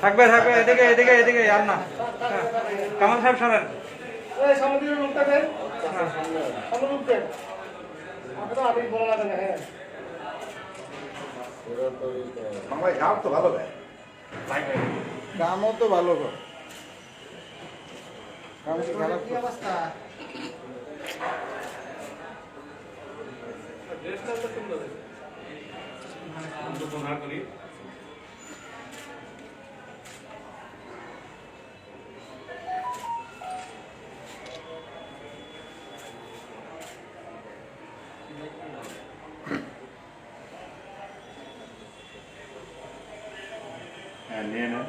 থাকবে থাকবে, এদিকে এদিকে এদিকে আর না। কামাল সাহেব সরেন। গাম তো ভালো দেয়, গামও তো ভালো করে। অবস্থা নিয়ে নেন।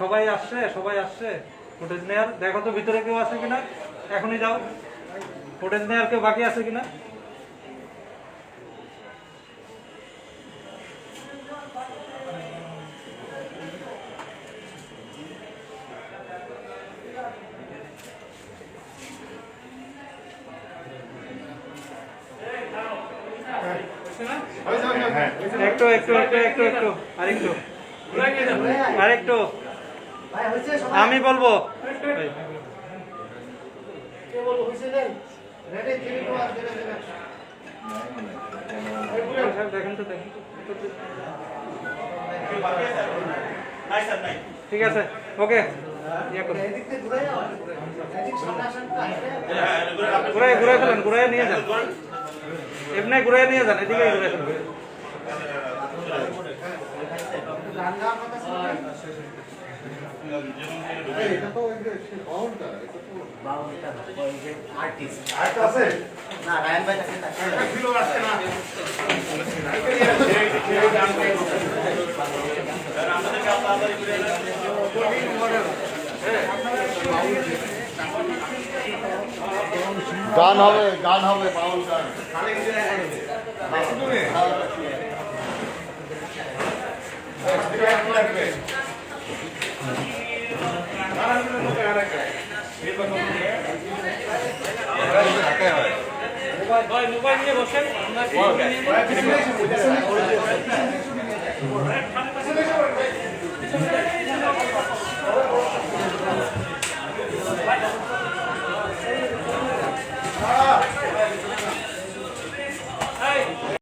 সবাই আসছে, সবাই আসছে ফুটেজ নেয়ার। দেখো তো ভিতরে কেউ আছে কিনা, এখনই যাও। ফুটেজ নেয়ার কেউ বাকি আছে কিনা? একটু একটু একটু একটু একটু আরেকটু আরেকটু আমি বলবো। দেখেন তো, দেখেন ঠিক আছে, ওকে। ঘুরাই ঘুরাই ফেলেন, ঘুরাই নিয়ে যান, এমনি ঘুরাই নিয়ে যান, এদিকে ঘুরাই ফেলেন। গান হবে, গান হবে, বাউল গান। মোবাইল নিয়ে বসেন।